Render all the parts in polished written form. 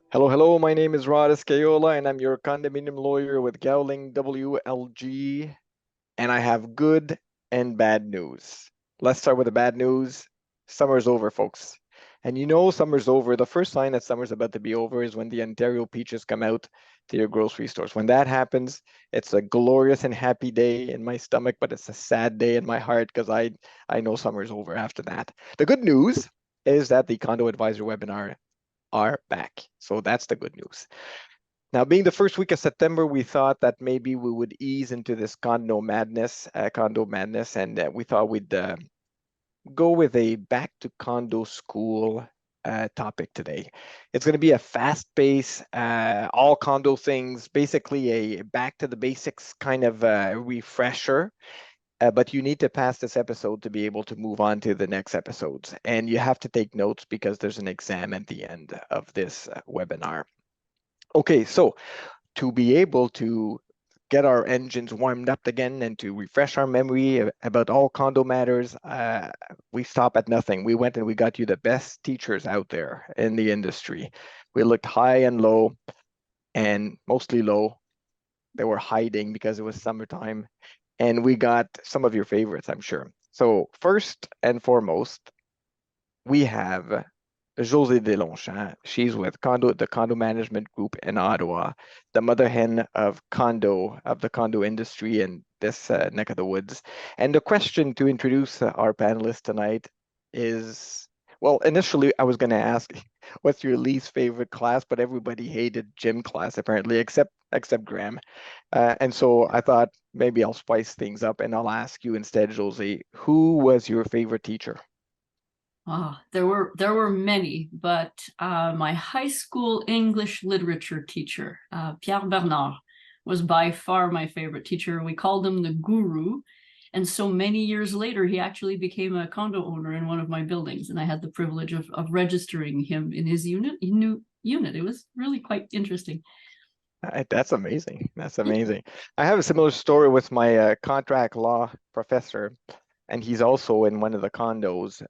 Hello, hello. My name is Rod Escayola, and I'm your condominium lawyer with Gowling WLG. And I have good and bad news. Let's start with the bad news. Summer's over, folks. And you know summer's over. The first sign that summer's about to be over is when the Ontario peaches come out to your grocery stores. When that happens, it's a glorious and happy day in my stomach, but it's a sad day in my heart because I know summer's over after that. The good news is that the Condo Adviser webinar are back. So that's the good news. Now, being the first week of September, we thought that maybe we would ease into this condo madness, and we thought we'd go with a back to condo school topic today. It's going to be a fast pace, all condo things, basically a back to the basics kind of refresher. But you need to pass this episode to be able to move on to the next episodes. And you have to take notes because there's an exam at the end of this webinar. Okay, so to be able to get our engines warmed up again and to refresh our memory about all condo matters, we stop at nothing. We went and we got you the best teachers out there in the industry. We looked high and low, and mostly low. They were hiding because it was summertime. And we got some of your favorites, I'm sure. So first and foremost, we have Josée Deslongchamps. She's with the Condo Management Group in Ottawa, the mother hen of the condo industry in this neck of the woods. And the question to introduce our panelists tonight is, well, initially I was going to ask, what's your least favorite class? But everybody hated gym class apparently, except Graham. And so I thought maybe I'll spice things up and I'll ask you instead, Josée, who was your favorite teacher? Oh, there were many, but my high school English literature teacher, Pierre Bernard, was by far my favorite teacher. We called him the guru. And so many years later, he actually became a condo owner in one of my buildings. And I had the privilege of registering him in his unit. It was really quite interesting. That's amazing. That's amazing. I have a similar story with my contract law professor, and he's also in one of the condos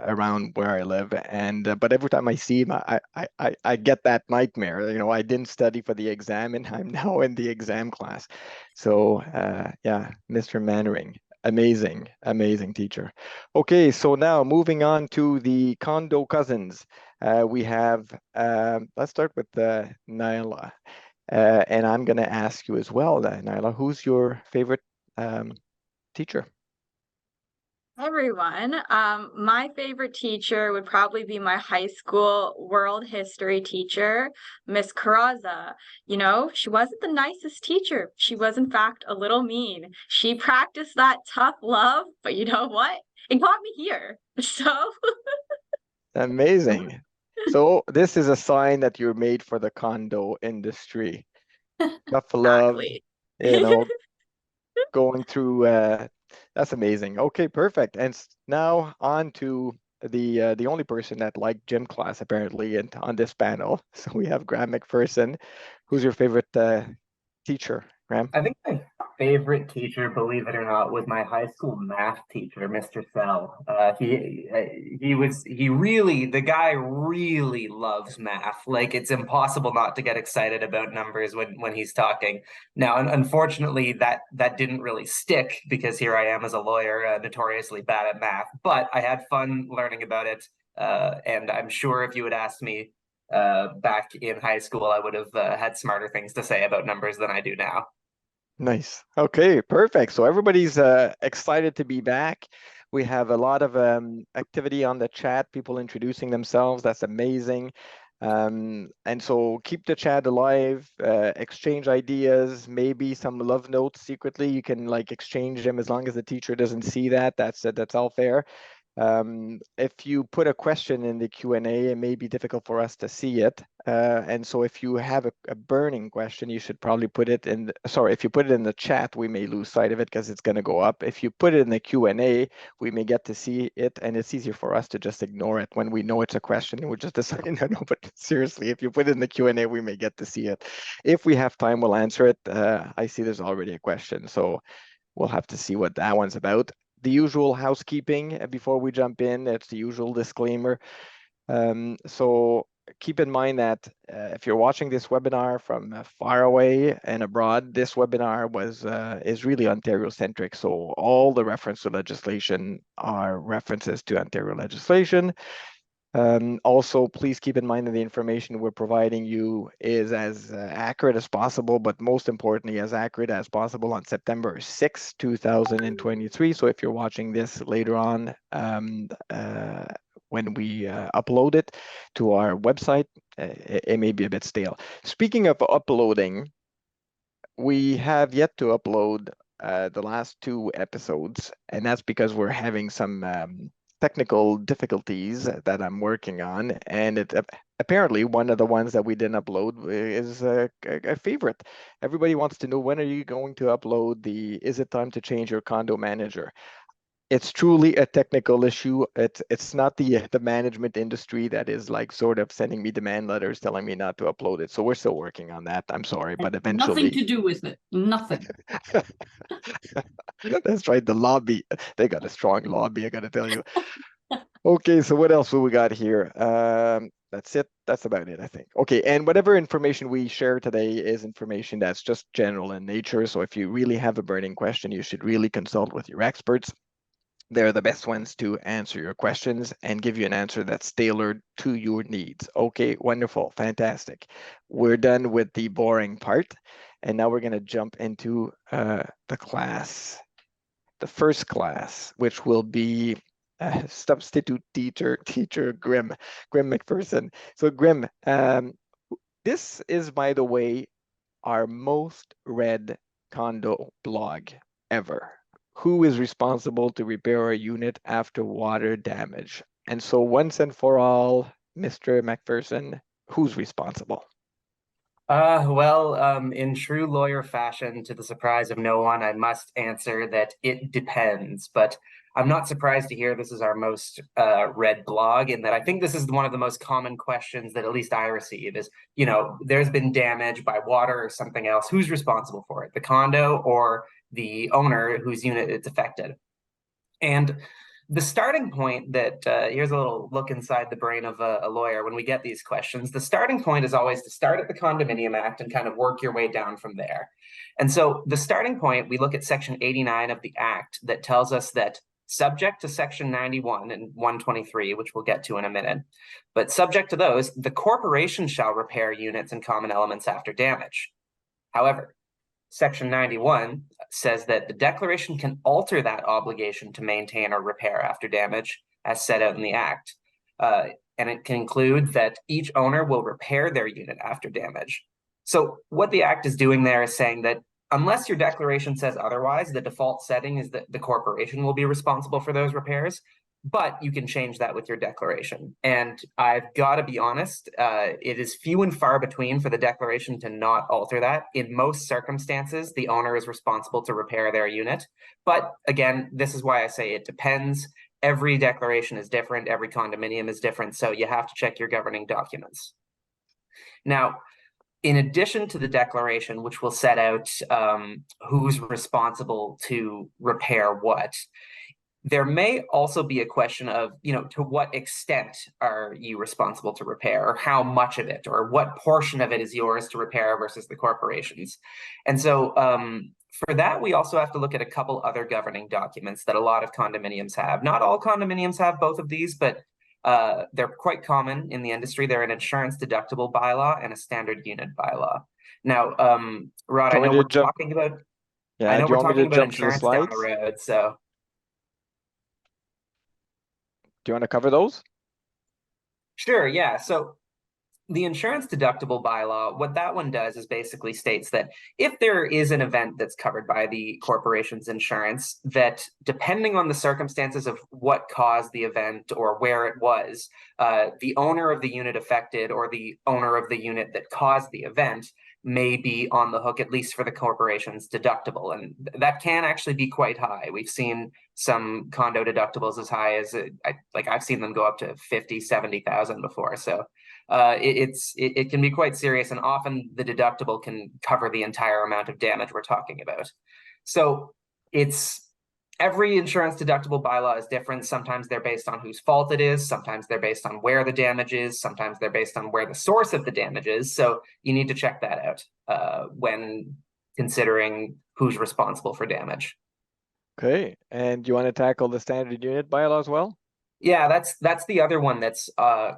around where I live. And but every time I see him, I get that nightmare. You know, I didn't study for the exam, and I'm now in the exam class. So yeah, Mr. Mannering, amazing, amazing teacher. Okay, so now moving on to the condo cousins. We have, let's start with Nyla. And I'm going to ask you as well, Nyla, who's your favorite teacher? Everyone. My favorite teacher would probably be my high school world history teacher, Miss Carraza. You know, she wasn't the nicest teacher. She was, in fact, a little mean. She practiced that tough love, but you know what? It got me here. So, Amazing. So this is a sign that you're made for the condo industry. Tough love, exactly. you know, going through that's amazing. Okay, perfect. And now on to the only person that liked gym class apparently and on this panel. So we have Graham McPherson. Who's your favorite teacher, Graham? I think my favorite teacher, believe it or not, was my high school math teacher, Mr. Sell. The guy really loves math. Like it's impossible not to get excited about numbers when he's talking. Now, unfortunately, that didn't really stick because here I am as a lawyer, notoriously bad at math. But I had fun learning about it, and I'm sure if you had asked me back in high school, I would have had smarter things to say about numbers than I do now. Nice. Okay, perfect. So everybody's excited to be back. We have a lot of activity on the chat, people introducing themselves. That's amazing. And so keep the chat alive, exchange ideas, maybe some love notes secretly. You can like exchange them as long as the teacher doesn't see that. That's all fair. If you put a question in the Q&A, it may be difficult for us to see it. And so if you have a burning question, you should probably put it in, if you put it in the chat, we may lose sight of it because it's going to go up. If you put it in the Q&A, we may get to see it, and it's easier for us to just ignore it when we know it's a question and we're just deciding, no, but seriously, if you put it in the Q&A, we may get to see it. If we have time, we'll answer it. I see there's already a question, so we'll have to see what that one's about. The usual housekeeping before we jump in. It's the usual disclaimer. So keep in mind that if you're watching this webinar from far away and abroad, this webinar is really Ontario-centric. So all the reference to legislation are references to Ontario legislation. Also, please keep in mind that the information we're providing you is as accurate as possible, but most importantly, as accurate as possible on September 6, 2023. So if you're watching this later on, when we upload it to our website, it may be a bit stale. Speaking of uploading, we have yet to upload the last 2 episodes, and that's because we're having some technical difficulties that I'm working on, and it apparently one of the ones that we didn't upload is a favorite. Everybody wants to know, when are you going to upload the "Is it time to change your condo manager?" It's truly a technical issue. It's not the management industry that is like sort of sending me demand letters telling me not to upload it. So we're still working on that. I'm sorry, but Nothing eventually. to do with it. Nothing. That's right. The lobby, they got a strong lobby, I gotta tell you. Okay, so what else do we got here? That's it. That's about it, I think. Okay, and whatever information we share today is information that's just general in nature. So if you really have a burning question, you should really consult with your experts. They're the best ones to answer your questions and give you an answer that's tailored to your needs. Okay, wonderful, fantastic. We're done with the boring part, and now we're going to jump into the class, the first class, which will be substitute teacher Grim McPherson. So Grim, this is, by the way, our most read condo blog ever. Who is responsible to repair a unit after water damage? And so once and for all, Mr. McPherson, who's responsible? In true lawyer fashion, to the surprise of no one, I must answer that it depends. But I'm not surprised to hear this is our most read blog, in that I think this is one of the most common questions that at least I receive is, there's been damage by water or something else. Who's responsible for it? The condo or the owner whose unit it's affected? And the starting point that here's a little look inside the brain of a lawyer when we get these questions. The starting point is always to start at the Condominium Act and kind of work your way down from there. And so the starting point, we look at Section 89 of the Act that tells us that subject to Section 91 and 123, which we'll get to in a minute, but subject to those, the corporation shall repair units and common elements after damage. However, Section 91 says that the declaration can alter that obligation to maintain or repair after damage as set out in the Act. And it can include that each owner will repair their unit after damage. So what the Act is doing there is saying that unless your declaration says otherwise, the default setting is that the corporation will be responsible for those repairs, but you can change that with your declaration. And I've got to be honest, it is few and far between for the declaration to not alter that. In most circumstances, the owner is responsible to repair their unit. But again, this is why I say it depends. Every declaration is different. Every condominium is different. So you have to check your governing documents. Now, in addition to the declaration, which will set out who's responsible to repair what, there may also be a question of, to what extent are you responsible to repair, or how much of it, or what portion of it is yours to repair versus the corporation's. And so for that, we also have to look at a couple other governing documents that a lot of condominiums have. Not all condominiums have both of these, but they're quite common in the industry. They're an insurance deductible bylaw and a standard unit bylaw. Now, Rod, I know we're talking about insurance down the road, so. Do you want to cover those? Sure, yeah. So the insurance deductible bylaw, what that one does is basically states that if there is an event that's covered by the corporation's insurance, that depending on the circumstances of what caused the event or where it was, the owner of the unit affected or the owner of the unit that caused the event may be on the hook, at least for the corporation's deductible. And that can actually be quite high. We've seen some condo deductibles as high as, I've seen them go up to 50, 70,000 before. So it can be quite serious, and often the deductible can cover the entire amount of damage we're talking about. So it's every insurance deductible bylaw is different. Sometimes they're based on whose fault it is. Sometimes they're based on where the damage is. Sometimes they're based on where the source of the damage is. So you need to check that out when considering who's responsible for damage. Okay, and do you want to tackle the standard unit bylaw as well? Yeah, that's the other one that's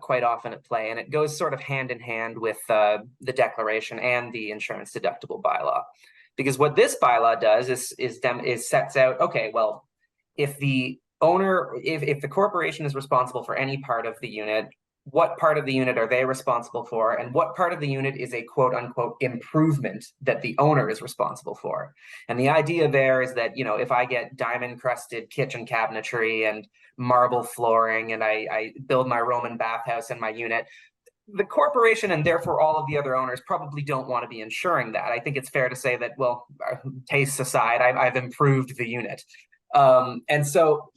quite often at play, and it goes sort of hand in hand with the declaration and the insurance deductible bylaw, because what this bylaw does is sets out, okay, well, if the owner, if the corporation is responsible for any part of the unit, what part of the unit are they responsible for, and what part of the unit is a quote unquote improvement that the owner is responsible for. And the idea there is that, you know, if I get diamond crusted kitchen cabinetry and marble flooring and I build my Roman bathhouse in my unit, the corporation and therefore all of the other owners probably don't want to be insuring that. I think it's fair to say that, well, tastes aside, I've improved the unit. And so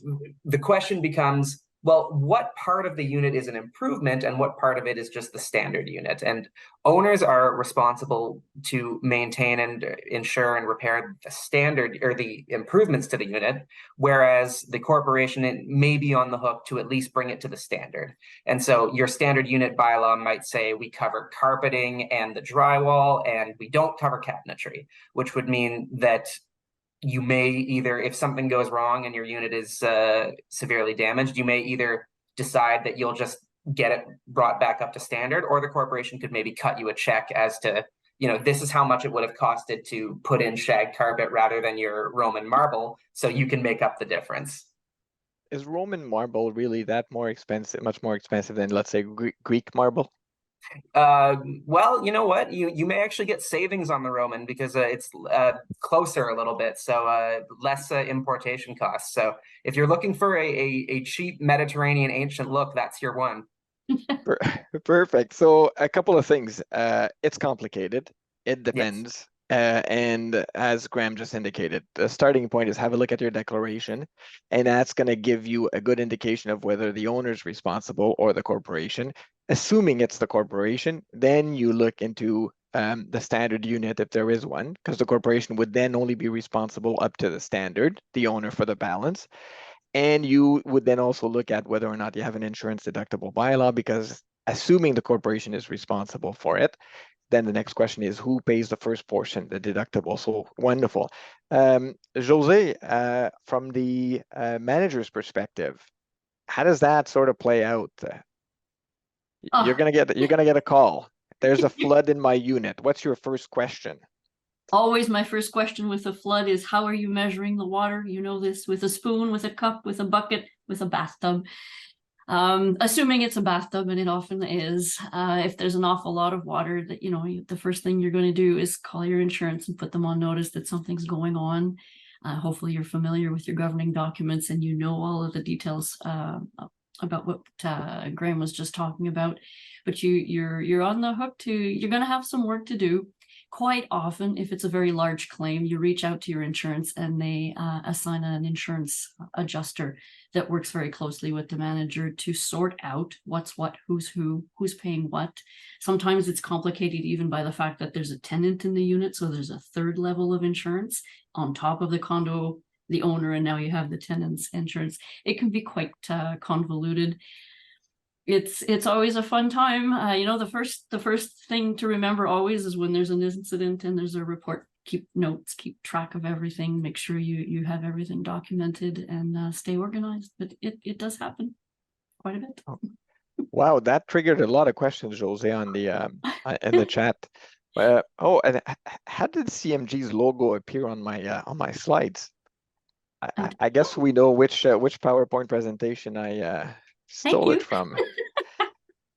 the question becomes, well, what part of the unit is an improvement and what part of it is just the standard unit? And owners are responsible to maintain and insure and repair the standard or the improvements to the unit, whereas the corporation may be on the hook to at least bring it to the standard. And so your standard unit bylaw might say we cover carpeting and the drywall and we don't cover cabinetry, which would mean that you may either, if something goes wrong and your unit is severely damaged, you may either decide that you'll just get it brought back up to standard, or the corporation could maybe cut you a check as to, you know, this is how much it would have costed to put in shag carpet rather than your Roman marble, so you can make up the difference. Is Roman marble really that more expensive, much more expensive than, let's say, Greek marble? Well, you know what? You may actually get savings on the Roman because it's closer a little bit, so less importation costs. So if you're looking for a cheap Mediterranean ancient look, that's your one. Perfect. So a couple of things. It's complicated. It Yes. depends. And as Graham just indicated, the starting point is have a look at your declaration, and that's going to give you a good indication of whether the owner is responsible or the corporation. Assuming it's the corporation, then you look into the standard unit if there is one, because the corporation would then only be responsible up to the standard, the owner for the balance. And you would then also look at whether or not you have an insurance deductible bylaw, because assuming the corporation is responsible for it, then the next question is who pays the first portion, the deductible. So wonderful. Jose, from the manager's perspective, how does that sort of play out? You're gonna get a call. There's a flood in my unit. What's your first question? Always my first question with a flood is, how are you measuring the water? You know this, with a spoon, with a cup, with a bucket, with a bathtub. Assuming it's a bathtub, and it often is, if there's an awful lot of water, that, you know, the first thing you're going to do is call your insurance and put them on notice that something's going on. Hopefully you're familiar with your governing documents and you know all of the details about what Graham was just talking about. But you're on the hook you're going to have some work to do. Quite often, if it's a very large claim, you reach out to your insurance and they assign an insurance adjuster that works very closely with the manager to sort out what's what, who's who, who's paying what. Sometimes it's complicated even by the fact that there's a tenant in the unit, so there's a third level of insurance on top of the condo, the owner, and now you have the tenant's insurance. It can be quite convoluted. It's always a fun time. You know, the first thing to remember always is when there's an incident and there's a report, keep notes, keep track of everything, make sure you have everything documented, and stay organized. But it does happen quite a bit. Wow, that triggered a lot of questions, Jose, on the in the chat. Oh, and how did CMG's logo appear on my slides? I guess we know which PowerPoint presentation I stole it from.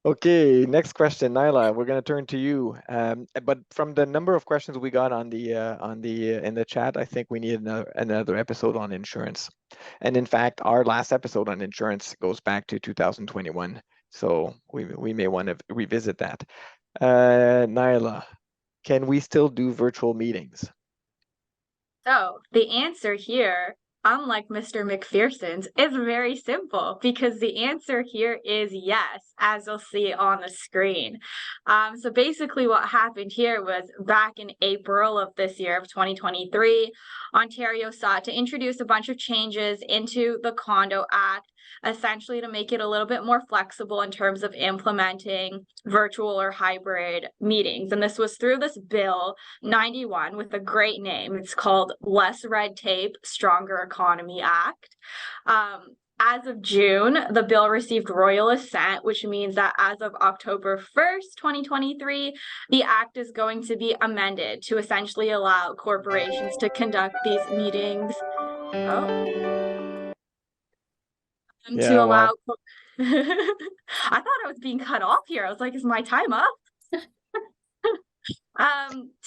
Okay, next question, Nyla. We're going to turn to you. But from the number of questions we got on the in the chat, I think we need another episode on insurance. And in fact, our last episode on insurance goes back to 2021, so we may want to revisit that. Nyla, can we still do virtual meetings? So the answer here unlike Mr. McPherson's, is very simple because the answer here is yes, as you'll see on the screen. So basically what happened here was back in April of this year of 2023, Ontario sought to introduce a bunch of changes into the Condo Act, essentially to make it a little bit more flexible in terms of implementing virtual or hybrid meetings. And this was through this bill 91 with a great name. It's called Less Red Tape, Stronger Economy Act. As of June, the bill received royal assent, which means that as of October 1st, 2023, the act is going to be amended to essentially allow corporations to conduct these meetings. To allow I thought I was being cut off here. I was like, is my time up?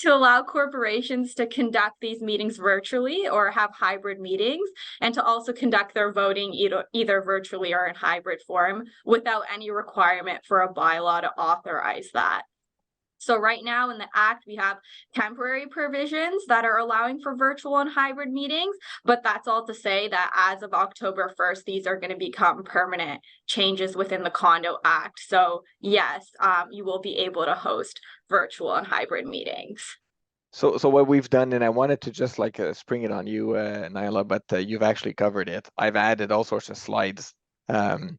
To allow corporations to conduct these meetings virtually or have hybrid meetings, and to also conduct their voting either virtually or in hybrid form without any requirement for a bylaw to authorize that. So right now in the Act, we have temporary provisions that are allowing for virtual and hybrid meetings, but that's all to say that as of October 1st, these are going to become permanent changes within the Condo Act. So yes, you will be able to host virtual and hybrid meetings. So what we've done, and I wanted to just like spring it on you, Nyla, but you've actually covered it. I've added all sorts of slides in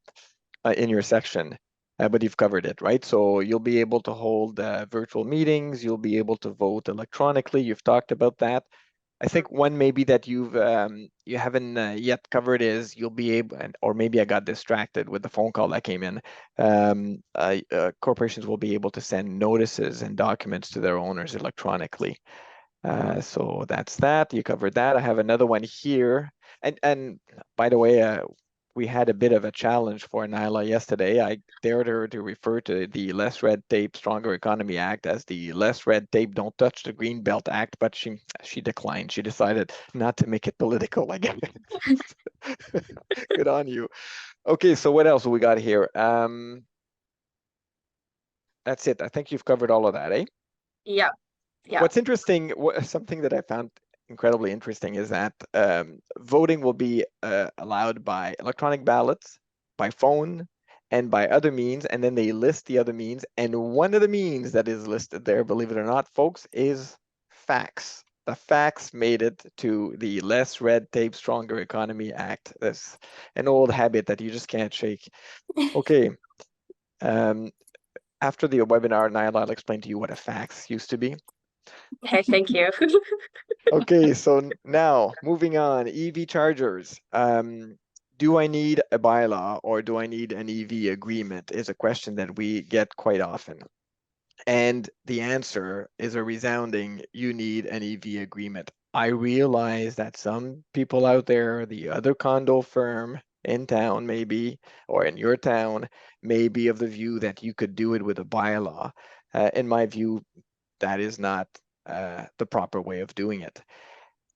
your section. But you've covered it, right? So you'll be able to hold virtual meetings. You'll be able to vote electronically. You've talked about that. I think one maybe that you haven't yet covered is you'll be able, or maybe I got distracted with the phone call that came in. Corporations will be able to send notices and documents to their owners electronically. So that's that. You covered that. I have another one here. And by the way, we had a bit of a challenge for Nyla yesterday. I dared her to refer to the Less Red Tape, Stronger Economy Act as the Less Red Tape, Don't Touch the Greenbelt Act, but she declined. She decided not to make it political again. Good on you. Okay, so what else we got here? That's it. I think you've covered all of that, eh? Yep. What's interesting, something that I found incredibly interesting is that voting will be allowed by electronic ballots, by phone, and by other means, and then they list the other means. And one of the means that is listed there, believe it or not, folks, is fax. The fax made it to the Less Red Tape, Stronger Economy Act. That's an old habit that you just can't shake. Okay. After the webinar, Nyla, I'll explain to you what a fax used to be. Okay, thank you. Okay, so now moving on, EV chargers. Do I need a bylaw or do I need an EV agreement is a question that we get quite often. And the answer is a resounding, you need an EV agreement. I realize that some people out there, the other condo firm in town maybe, or in your town, may be of the view that you could do it with a bylaw. In my view, that is not the proper way of doing it.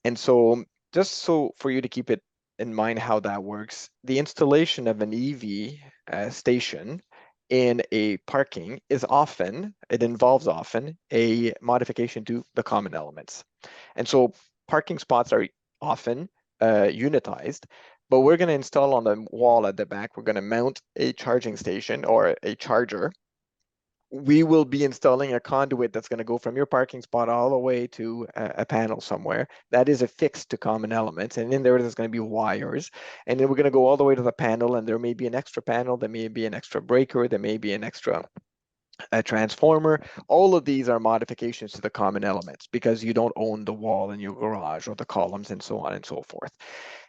And so just so for you to keep it in mind how that works, the installation of an EV station in a parking is it involves often a modification to the common elements. And so parking spots are often unitized, but we're going to install on the wall at the back, we're going to mount a charging station or a charger. We will be installing a conduit that's going to go from your parking spot all the way to a panel somewhere that is affixed to common elements. And in there's going to be wires. And then we're going to go all the way to the panel, and there may be an extra panel, there may be an extra breaker, there may be an extra transformer. All of these are modifications to the common elements because you don't own the wall in your garage or the columns and so on and so forth.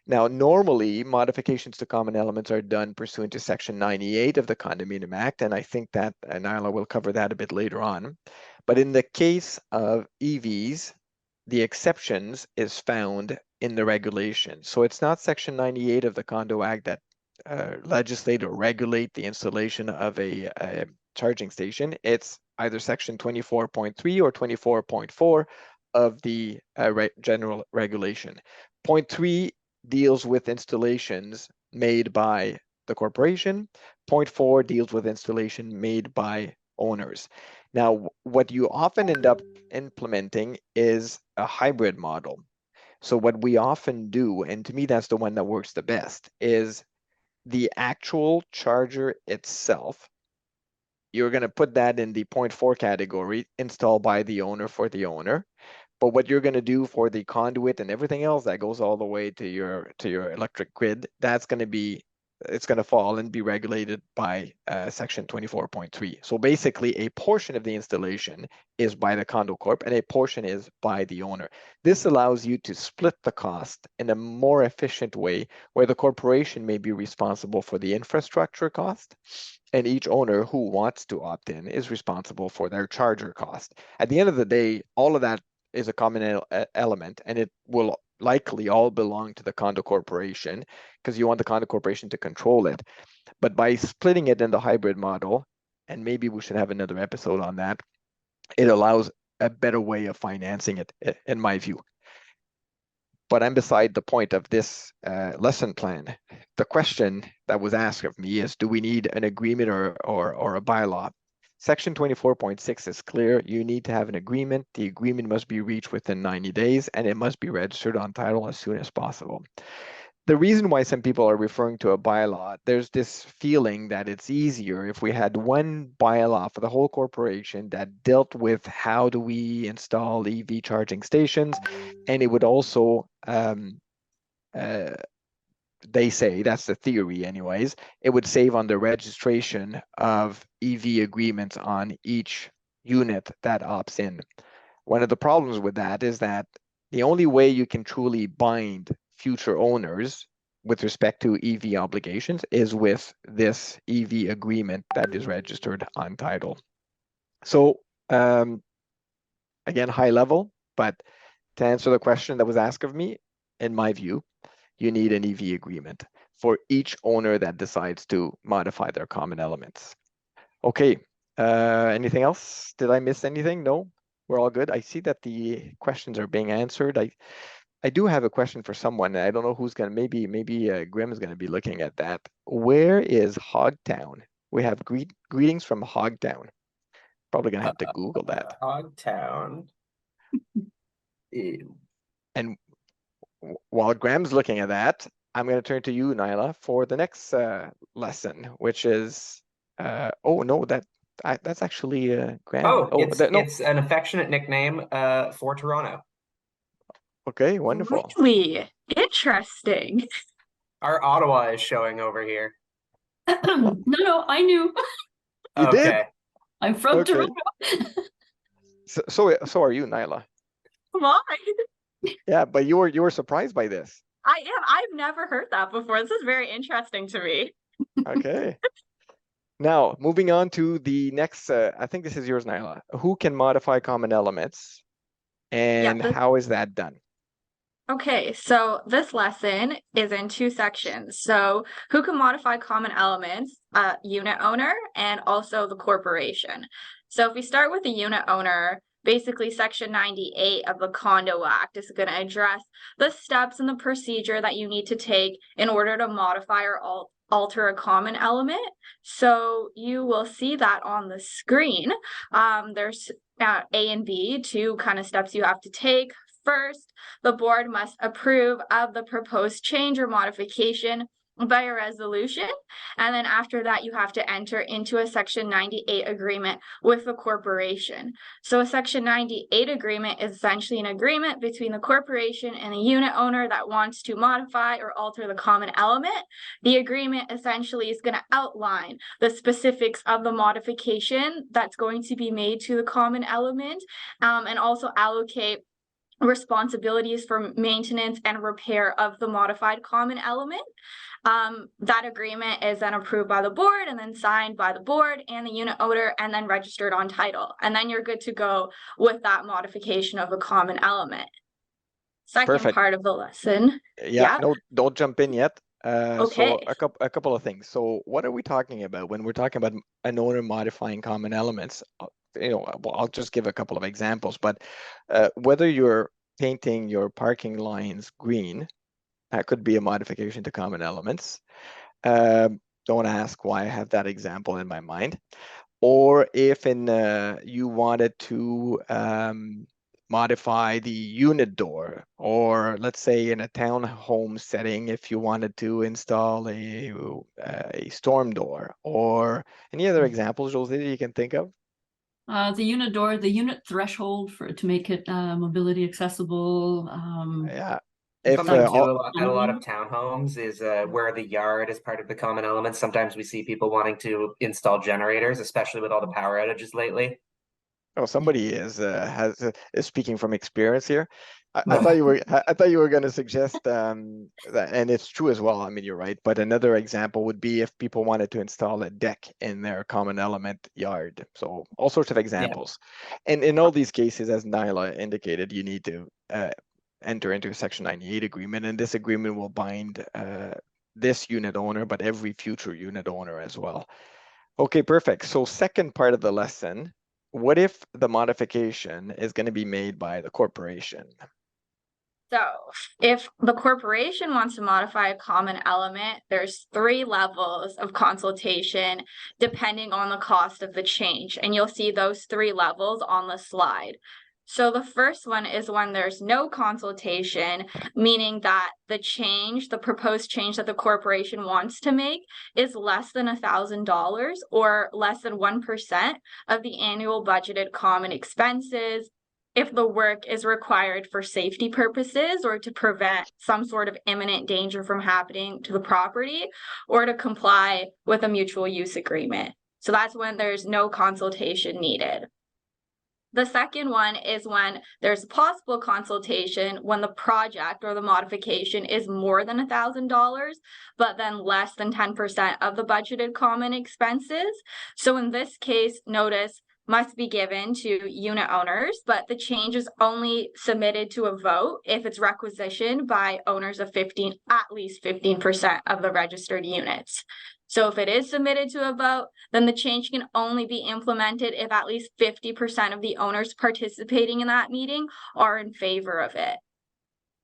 Now, normally, modifications to common elements are done pursuant to Section 98 of the Condominium Act, and I think that Nyla will cover that a bit later on. But in the case of EVs, the exceptions is found in the regulation. So it's not Section 98 of the Condo Act that legislate or regulate the installation of a charging station. It's either Section 24.3 or 24.4 of the general regulation. Point 3 deals with installations made by the corporation. Point 4 deals with installation made by owners. Now, what you often end up implementing is a hybrid model. So what we often do, and to me that's the one that works the best, is the actual charger itself. You're going to put that in the 0.4 category, installed by the owner for the owner. But what you're going to do for the conduit and everything else that goes all the way to your electric grid, that's going to be, it's going to fall and be regulated by section 24.3. So basically a portion of the installation is by the condo corp and a portion is by the owner. This allows you to split the cost in a more efficient way, where the corporation may be responsible for the infrastructure cost and each owner who wants to opt in is responsible for their charger cost. At the end of the day, all of that is a common element, and it will likely all belong to the condo corporation because you want the condo corporation to control it. But by splitting it in the hybrid model, and maybe we should have another episode on that, it allows a better way of financing it, in my view. But I'm beside the point of this lesson plan. The question that was asked of me is, do we need an agreement or a bylaw? Section 24.6 is clear. You need to have an agreement. The agreement must be reached within 90 days, and it must be registered on title as soon as possible. The reason why some people are referring to a bylaw, there's this feeling that it's easier if we had one bylaw for the whole corporation that dealt with how do we install EV charging stations, and it would also they say, that's the theory anyways, it would save on the registration of EV agreements on each unit that opts in. One of the problems with that is that the only way you can truly bind future owners with respect to EV obligations is with this EV agreement that is registered on title. So again, high level, but to answer the question that was asked of me, in my view, you need an EV agreement for each owner that decides to modify their common elements. Okay, anything else? Did I miss anything? No, we're all good. I see that the questions are being answered. I do have a question for someone. I don't know who's gonna, maybe Grim is gonna be looking at that. Where is Hogtown? We have greetings from Hogtown. Probably gonna have to Google that. Hogtown. And while Graham's looking at that, I'm going to turn to you, Nyla, for the next lesson, which is, oh no, that's actually Graham. Oh, no. it's an affectionate nickname for Toronto. Okay, wonderful. Really interesting. Our Ottawa is showing over here. No, I knew. You Okay. did? I'm from Okay. Toronto. So are you, Nyla. Come on. Yeah, but you were surprised by this. I am. I've never heard that before. This is very interesting to me. Okay. Now, moving on to the next, I think this is yours, Nyla. Who can modify common elements, and how is that done? Okay, so this lesson is in two sections. So who can modify common elements? Unit owner and also the corporation. So if we start with the unit owner, basically section 98 of the Condo Act is going to address the steps and the procedure that you need to take in order to modify or alter a common element. So you will see that on the screen. There's A and B, two kind of steps you have to take. First, the board must approve of the proposed change or modification by a resolution. And then after that, you have to enter into a section 98 agreement with the corporation. So a section 98 agreement is essentially an agreement between the corporation and the unit owner that wants to modify or alter the common element. The agreement essentially is going to outline the specifics of the modification that's going to be made to the common element, and also allocate responsibilities for maintenance and repair of the modified common element. That agreement is then approved by the board and then signed by the board and the unit owner and then registered on title. And then you're good to go with that modification of a common element. Second part of the lesson. Yeah, no, don't jump in yet. Okay. So a couple of things. So what are we talking about when we're talking about an owner modifying common elements? I'll just give a couple of examples, but whether you're painting your parking lines green, that could be a modification to common elements. Don't ask why I have that example in my mind. Or if you wanted to modify the unit door, or let's say in a townhome setting, if you wanted to install a storm door, or any other examples, Jose, that you can think of? The unit door, the unit threshold to make it mobility accessible. Yeah. If Something too all, at a lot of townhomes is where the yard is part of the common elements. Sometimes we see people wanting to install generators, especially with all the power outages lately. oh, somebody is speaking from experience here. I thought you were I thought you were going to suggest that, and it's true as well. I mean, you're right. But another example would be if people wanted to install a deck in their common element yard. So all sorts of examples. And in all these cases, as Nyla indicated, you need to enter into a Section 98 agreement, and this agreement will bind this unit owner, but every future unit owner as well. Okay, perfect. So second part of the lesson, what if the modification is going to be made by the corporation? So if the corporation wants to modify a common element, there's 3 levels of consultation depending on the cost of the change. And you'll see those 3 levels on the slide. So the first one is when there's no consultation, meaning that the proposed change that the corporation wants to make is less than $1,000 or less than 1% of the annual budgeted common expenses, if the work is required for safety purposes or to prevent some sort of imminent danger from happening to the property, or to comply with a mutual use agreement. So that's when there's no consultation needed. The second one is when there's possible consultation when the project or the modification is more than $1,000, but then less than 10% of the budgeted common expenses. So in this case, notice must be given to unit owners, but the change is only submitted to a vote if it's requisitioned by owners of at least 15% of the registered units. So if it is submitted to a vote, then the change can only be implemented if at least 50% of the owners participating in that meeting are in favor of it.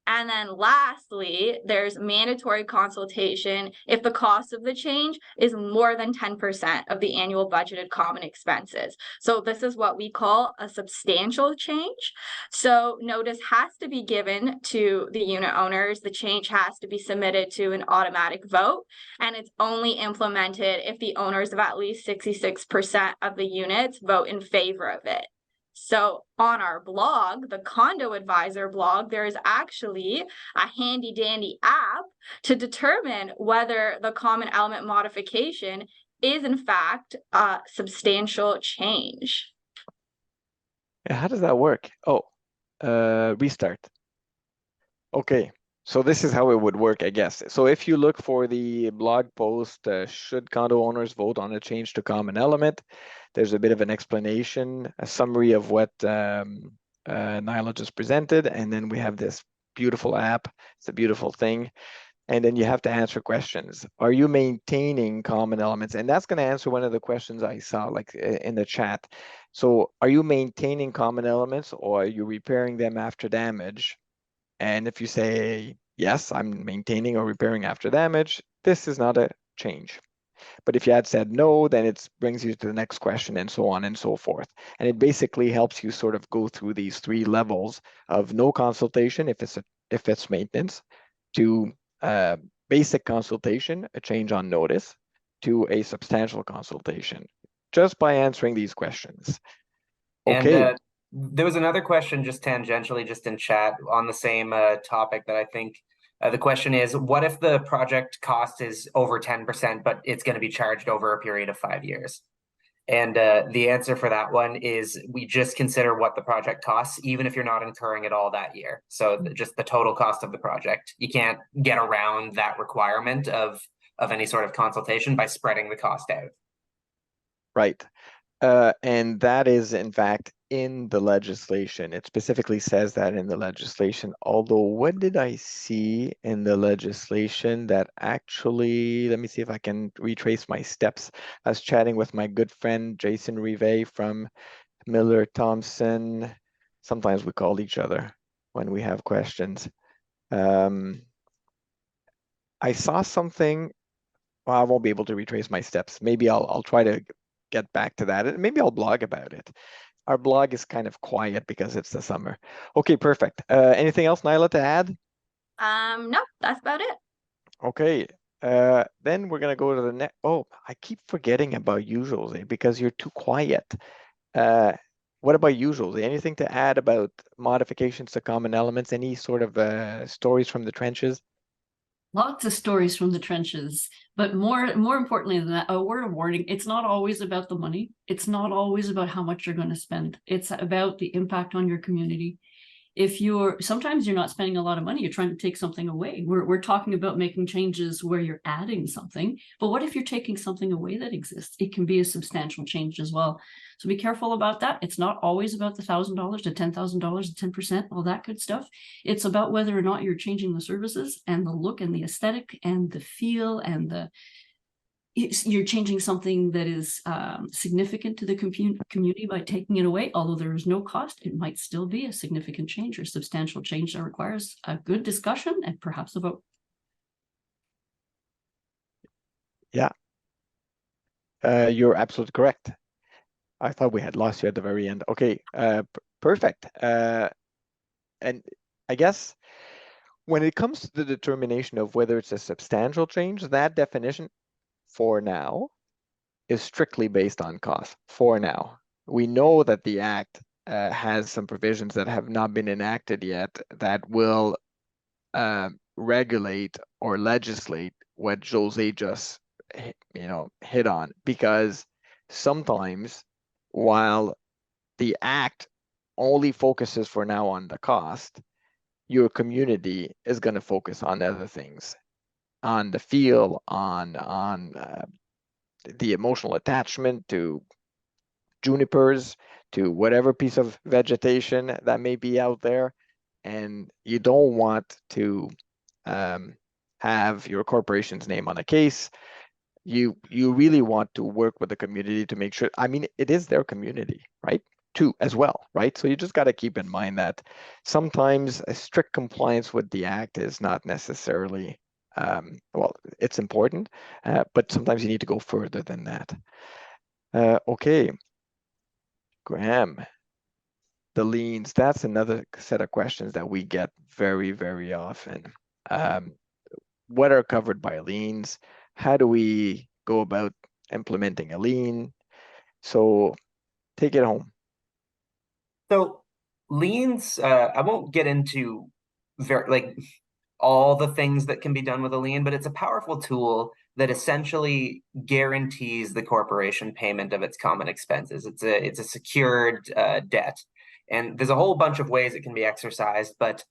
And then lastly, there's mandatory consultation if the cost of the change is more than 10% of the annual budgeted common expenses. So this is what we call a substantial change. So notice has to be given to the unit owners. The change has to be submitted to an automatic vote, and it's only implemented if the owners of at least 66% of the units vote in favor of it. So on our blog, the Condo Adviser blog, there is actually a handy dandy app to determine whether the common element modification is in fact a substantial change. Yeah, how does that work? Oh, restart. Okay, so this is how it would work, I guess. So if you look for the blog post, should condo owners vote on a change to common element, there's a bit of an explanation, a summary of what Nyla just presented, and then we have this beautiful app. It's a beautiful thing. And then you have to answer questions. Are you maintaining common elements? And that's going to answer one of the questions I saw like in the chat. So are you maintaining common elements, or are you repairing them after damage? And if you say, yes, I'm maintaining or repairing after damage, this is not a change. But if you had said no, then it brings you to the next question and so on and so forth. And it basically helps you sort of go through these 3 levels of no consultation if it's maintenance, to basic consultation, a change on notice, to a substantial consultation, just by answering these questions. Okay. And there was another question just tangentially, just in chat on the same topic that I think the question is, what if the project cost is over 10%, but it's going to be charged over a period of 5 years? And the answer for that one is we just consider what the project costs, even if you're not incurring it all that year. So just the total cost of the project. You can't get around that requirement of any sort of consultation by spreading the cost out. Right. And that is, in fact, in the legislation. It specifically says that in the legislation. Although, what did I see in the legislation that actually, let me see if I can retrace my steps. I was chatting with my good friend, Jason Rivet from Miller Thompson. Sometimes we call each other when we have questions. I saw something. Well, I won't be able to retrace my steps. Maybe I'll try to get back to that. And maybe I'll blog about it. our blog is kind of quiet because it's the summer. Okay, perfect. Anything else, Nyla, to add? No, that's about it. Okay, then we're gonna go to the next. Oh, I keep forgetting about you, Jose, because you're too quiet. What about you, Jose? Anything to add about modifications to common elements? Any sort of stories from the trenches? Lots of stories from the trenches, but more importantly than that, a word of warning: it's not always about the money. It's not always about how much you're going to spend. It's about the impact on your community. If sometimes you're not spending a lot of money, you're trying to take something away. We're talking about making changes where you're adding something, but what if you're taking something away that exists? It can be a substantial change as well. So be careful about that. It's not always about the $1,000 to $10,000 to 10%, all that good stuff. It's about whether or not you're changing the services and the look and the aesthetic and the feel and you're changing something that is significant to the community by taking it away. Although there is no cost, it might still be a significant change or substantial change that requires a good discussion and perhaps a vote. Yeah, you're absolutely correct. I thought we had lost you at the very end. Okay, perfect. And I guess when it comes to the determination of whether it's a substantial change, that definition for now is strictly based on cost for now. We know that the Act has some provisions that have not been enacted yet that will regulate or legislate what Jose just hit on, because sometimes while the Act only focuses for now on the cost, your community is going to focus on other things, on the feel, on the emotional attachment to junipers, to whatever piece of vegetation that may be out there. And you don't want to have your corporation's name on a case. You really want to work with the community to make sure, I mean, it is their community, right? Too, as well, right? So you just got to keep in mind that sometimes a strict compliance with the Act is not necessarily, well, it's important, but sometimes you need to go further than that. Okay, Graham, the liens, that's another set of questions that we get very, very often. What are covered by liens? How do we go about implementing a lien? So take it home. So liens, I won't get into all the things that can be done with a lien, but it's a powerful tool that essentially guarantees the corporation payment of its common expenses. It's a secured debt, and there's a whole bunch of ways it can be exercised, but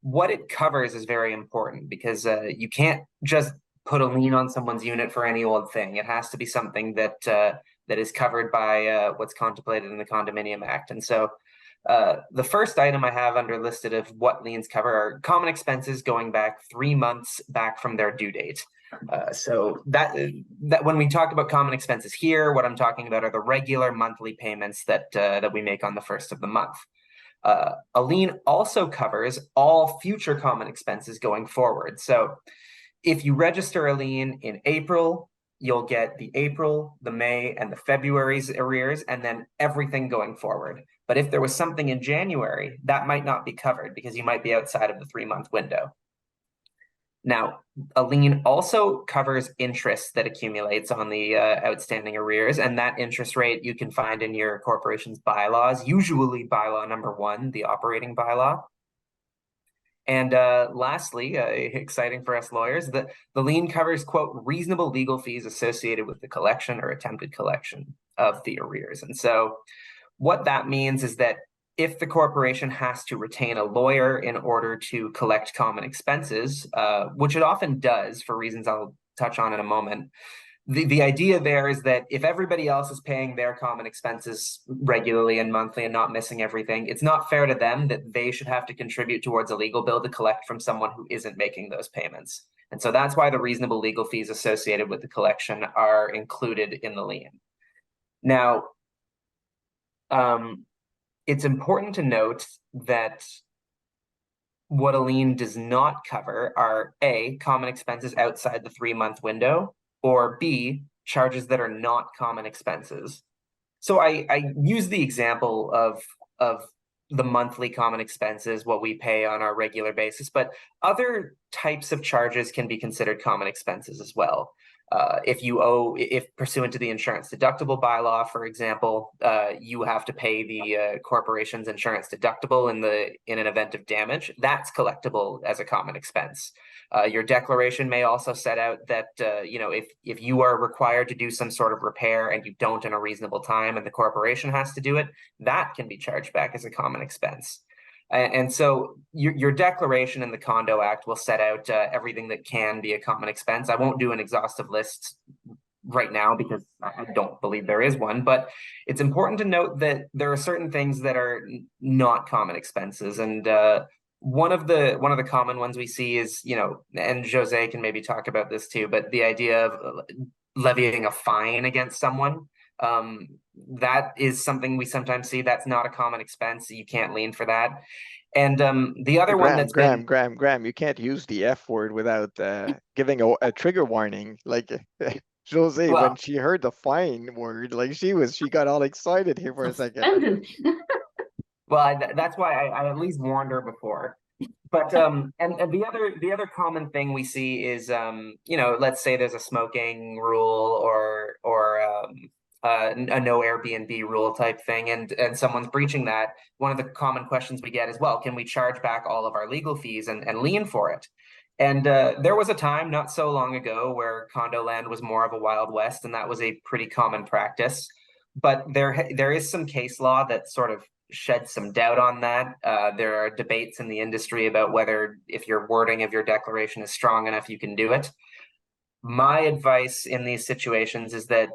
what it covers is very important because you can't just put a lien on someone's unit for any old thing. It has to be something that that is covered by what's contemplated in the Condominium Act. And so the first item I have under listed of what liens cover are common expenses going back 3 months back from their due date. So that when we talk about common expenses here, what I'm talking about are the regular monthly payments that that we make on the first of the month. A lien also covers all future common expenses going forward. So if you register a lien in April, you'll get the April, the May, and the February's arrears, and then everything going forward. But if there was something in January, that might not be covered because you might be outside of the 3-month window. Now, a lien also covers interest that accumulates on the outstanding arrears, and that interest rate you can find in your corporation's bylaws, usually bylaw number 1, the operating bylaw. And lastly, exciting for us lawyers, the lien covers, quote, reasonable legal fees associated with the collection or attempted collection of the arrears. And so what that means is that if the corporation has to retain a lawyer in order to collect common expenses, which it often does for reasons I'll touch on in a moment, the idea there is that if everybody else is paying their common expenses regularly and monthly and not missing everything, it's not fair to them that they should have to contribute towards a legal bill to collect from someone who isn't making those payments. And so that's why the reasonable legal fees associated with the collection are included in the lien. Now, it's important to note that what a lien does not cover are A, common expenses outside the 3-month window, or B, charges that are not common expenses. So I use the example of the monthly common expenses, what we pay on our regular basis, but other types of charges can be considered common expenses as well. If pursuant to the insurance deductible bylaw, for example, you have to pay the corporation's insurance deductible in an event of damage, that's collectible as a common expense. Your declaration may also set out that if you are required to do some sort of repair and you don't in a reasonable time and the corporation has to do it, that can be charged back as a common expense. And so your declaration in the Condo Act will set out everything that can be a common expense. I won't do an exhaustive list right now because I don't believe there is one, but it's important to note that there are certain things that are not common expenses. And one of the common ones we see is, and Jose can maybe talk about this too, but the idea of levying a fine against someone. That is something we sometimes see. That's not a common expense. You can't lien for that. And the other one that's been Graham, you can't use the F word without giving a trigger warning. Like Jose, when well, she heard the fine word, like she got all excited here for a second. Offended. well, that's why I at least warned her before. But and the other common thing we see is let's say there's a smoking rule or a no Airbnb rule type thing, and someone's breaching that. One of the common questions we get is, well, can we charge back all of our legal fees and lien for it? And there was a time not so long ago where condo land was more of a Wild West, and that was a pretty common practice. But there is some case law that sort of shed some doubt on that. There are debates in the industry about whether if your wording of your declaration is strong enough, you can do it. My advice in these situations is that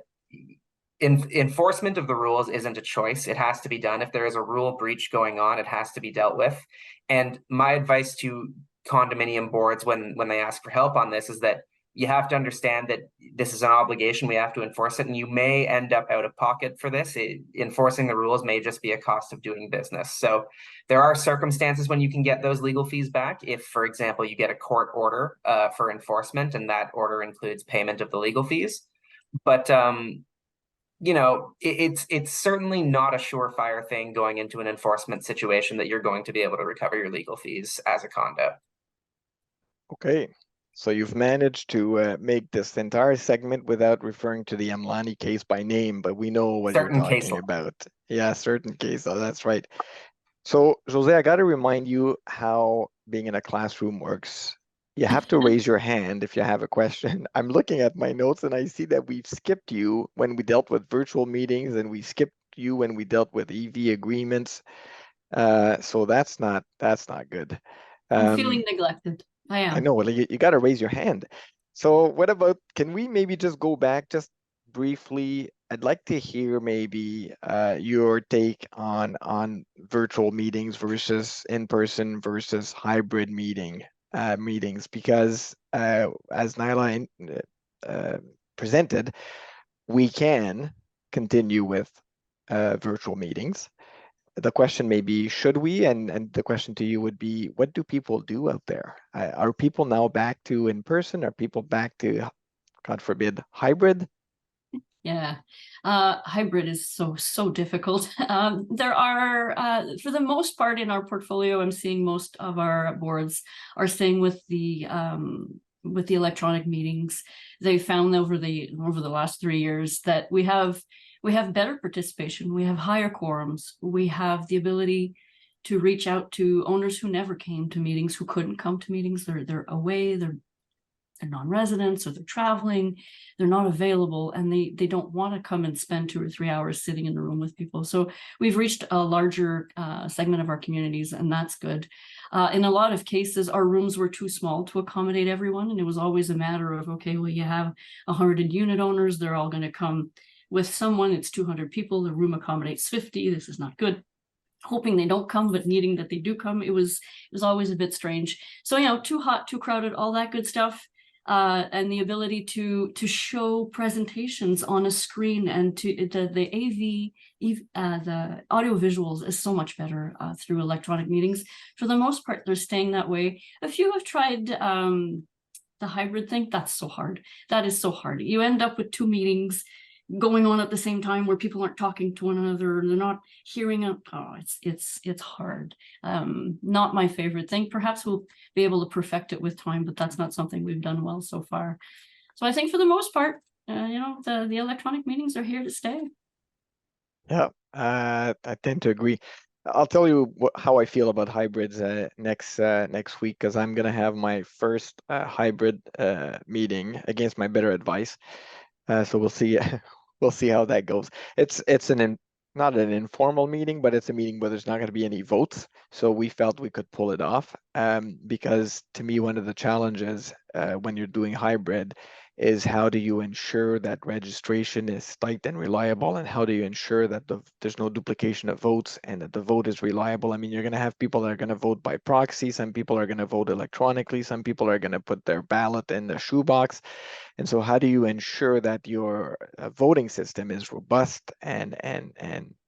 enforcement of the rules isn't a choice. It has to be done. If there is a rule breach going on, it has to be dealt with. And my advice to condominium boards when they ask for help on this is that you have to understand that this is an obligation. We have to enforce it, and you may end up out of pocket for this. Enforcing the rules may just be a cost of doing business. So there are circumstances when you can get those legal fees back. If, for example, you get a court order for enforcement, and that order includes payment of the legal fees. But it's certainly not a surefire thing going into an enforcement situation that you're going to be able to recover your legal fees as a condo. Okay, so you've managed to make this entire segment without referring to the Amlani case by name, but we know what Certain you're case talking law. about. Yeah, certain case law, that's right. So, Jose, I got to remind you how being in a classroom works. You have to raise your hand if you have a question. I'm looking at my notes and I see that we've skipped you when we dealt with virtual meetings, and we skipped you when we dealt with EV agreements. So that's not good. I'm feeling neglected. I am. I know, well, you got to raise your hand. So what about, can we maybe just go back just briefly? I'd like to hear maybe your take on virtual meetings versus in-person versus hybrid meetings, because as Nyla presented, we can continue with virtual meetings. The question may be, should we? And the question to you would be, what do people do out there? Are people now back to in person? Are people back to, God forbid, hybrid? Yeah, hybrid is so difficult. There are, for the most part in our portfolio, I'm seeing most of our boards are staying with the electronic meetings. They found over the last 3 years that we have better participation, we have higher quorums, we have the ability to reach out to owners who never came to meetings, who couldn't come to meetings. They're away, they're non-residents, or they're traveling, they're not available, and they don't want to come and spend 2 or 3 hours sitting in the room with people. So we've reached a larger segment of our communities, and that's good. In a lot of cases, our rooms were too small to accommodate everyone, and it was always a matter of, okay, well, you have 100 unit owners, they're all going to come with someone. It's 200 people, the room accommodates 50. This is not good. Hoping they don't come, but needing that they do come. It was always a bit strange. So, too hot, too crowded, all that good stuff. And the ability to show presentations on a screen, and to the AV, the audio visuals is so much better through electronic meetings. For the most part, they're staying that way. A few have tried the hybrid thing. That's so hard. That is so hard. You end up with 2 meetings. going on at the same time where people aren't talking to one another and they're not hearing it. Oh, it's hard. Not my favorite thing. Perhaps we'll be able to perfect it with time, but that's not something we've done well so far. So I think for the most part, the electronic meetings are here to stay. Yeah, I tend to agree. I'll tell you how I feel about hybrids next week, because I'm gonna have my first hybrid meeting against my better advice. So we'll see. We'll see how that goes. It's not an informal meeting, but it's a meeting where there's not going to be any votes. So we felt we could pull it off. Because to me, one of the challenges when you're doing hybrid is how do you ensure that registration is tight and reliable, and how do you ensure that there's no duplication of votes and that the vote is reliable. I mean, you're going to have people that are going to vote by proxy. Some people are going to vote electronically. Some people are going to put their ballot in the shoebox. And so how do you ensure that your voting system is robust and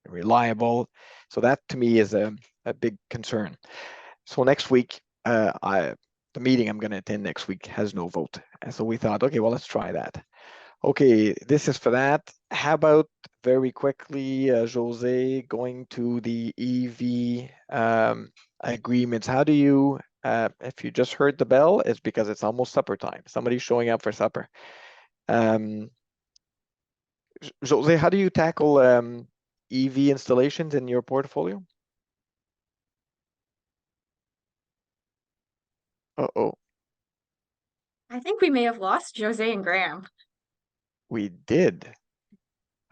reliable? So that to me is a big concern. So next week, the meeting I'm going to attend next week has no vote. And so we thought, okay, well, let's try that. Okay, this is for that. How about very quickly, Jose, going to the EV agreements? How do you, if you just heard the bell, it's because it's almost supper time. Somebody's showing up for supper. Jose, how do you tackle EV installations in your portfolio? Uh-oh, I think we may have lost Jose and Graham. we did.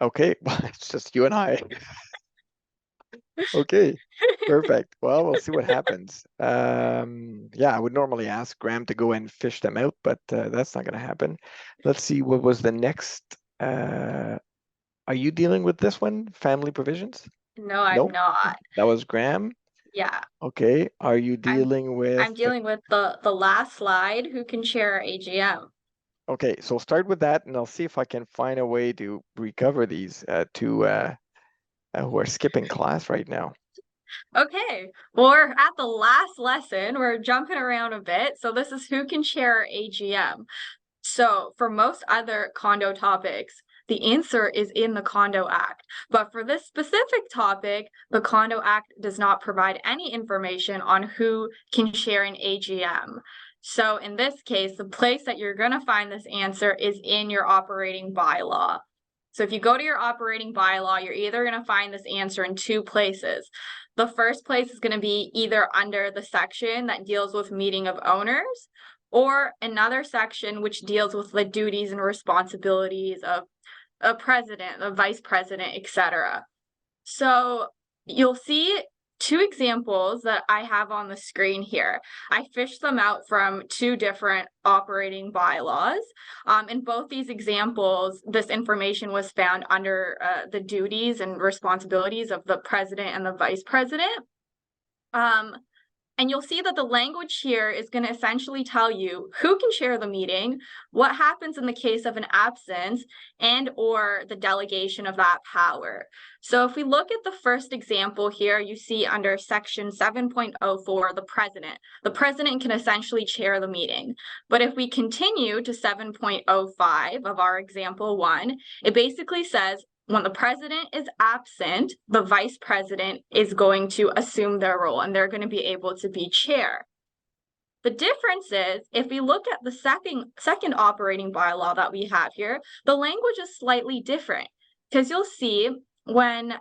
Okay, well, it's just you and I. Okay, perfect. Well, we'll see what happens. Yeah, I would normally ask Graham to go and fish them out, but that's not going to happen. Let's see, what was the next? Are you dealing with this one? Family provisions? No, I'm Nope, not. that was Graham. Yeah, Okay, are you dealing with? I'm dealing with the last slide. Who can chair our AGM? Okay, so start with that, and I'll see if I can find a way to recover these two who are skipping class right now. Okay, well, we're at the last lesson. We're jumping around a bit. So this is who can chair our AGM. So for most other condo topics, the answer is in the Condo Act. But for this specific topic, the Condo Act does not provide any information on who can chair an AGM. So in this case, the place that you're going to find this answer is in your operating bylaw. So if you go to your operating bylaw, you're either going to find this answer in two places. The first place is going to be either under the section that deals with meeting of owners, or another section which deals with the duties and responsibilities of a president, a vice president, etc. So you'll see two examples that I have on the screen here. I fished them out from two different operating bylaws. In both these examples, this information was found under the duties and responsibilities of the president and the vice president. And you'll see that the language here is going to essentially tell you who can chair the meeting, what happens in the case of an absence, and or the delegation of that power. So if we look at the first example here, you see under section 7.04, the president can essentially chair the meeting. But if we continue to 7.05 of our example one, it basically says, when the president is absent, the vice president is going to assume their role and they're going to be able to be chair. The difference is, if we look at the second operating bylaw that we have here, the language is slightly different, because you'll see when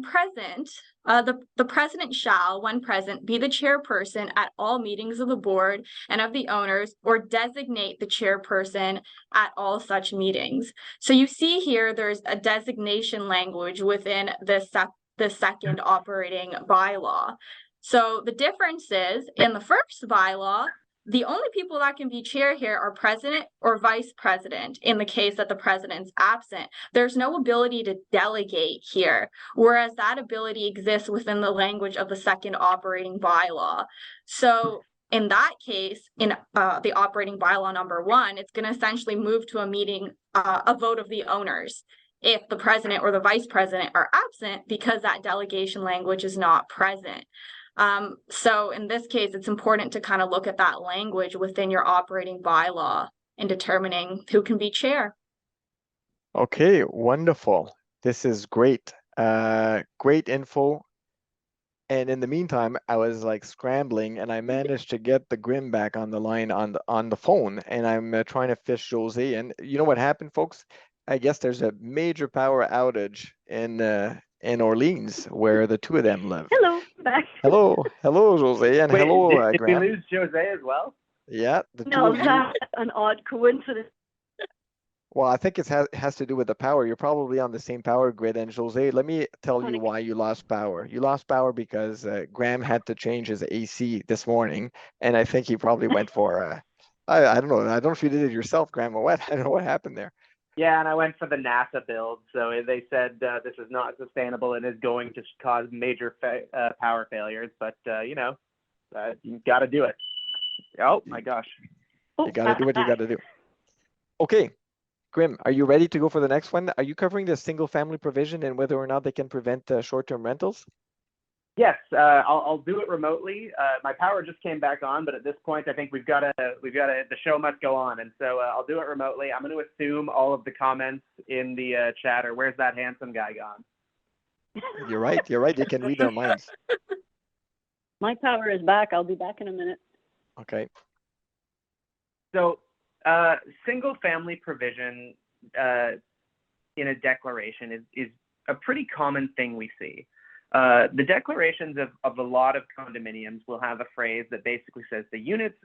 present, the president shall, when present, be the chairperson at all meetings of the board and of the owners, or designate the chairperson at all such meetings. So you see here, there's a designation language within the second operating bylaw. So the difference is, in the first bylaw, the only people that can be chair here are president or vice president in the case that the president's absent. There's no ability to delegate here, whereas that ability exists within the language of the second operating bylaw. So in that case, in the operating bylaw number one, it's going to essentially move to a meeting, a vote of the owners, if the president or the vice president are absent, because that delegation language is not present. So in this case, it's important to kind of look at that language within your operating bylaw in determining who can be chair. Okay, wonderful. This is great. Great info. And in the meantime, I was like scrambling, and I managed to get the Grim back on the line on the phone, and I'm trying to fish Jose. And you know what happened, folks? I guess there's a major power outage in Orleans where the two of them live. Hello, back. Hello, Jose, and Wait, hello, did we Graham. lose Jose as well? Yeah, the two No, of you. that's an odd coincidence. Well, I think it has to do with the power. You're probably on the same power grid. And Jose, let me tell you why you lost power. You lost power because Graham had to change his AC this morning, and I think he probably went for I don't know. I don't know if you did it yourself, Graham, or what. I don't know what happened there. Yeah, and I went for the NASA build. So they said this is not sustainable and is going to cause major power failures. But, you got to do it. Oh, my gosh. You got to do what you got to do. Okay. Grim, are you ready to go for the next one? Are you covering the single family provision and whether or not they can prevent short-term rentals? Yes, I'll do it remotely. My power just came back on, but at this point, I think the show must go on. And so I'll do it remotely. I'm going to assume all of the comments in the chat are, where's that handsome guy gone? You're right. You can read their minds. My power is back. I'll be back in a minute. Okay. So single family provision in a declaration is a pretty common thing we see. The declarations of a lot of condominiums will have a phrase that basically says the units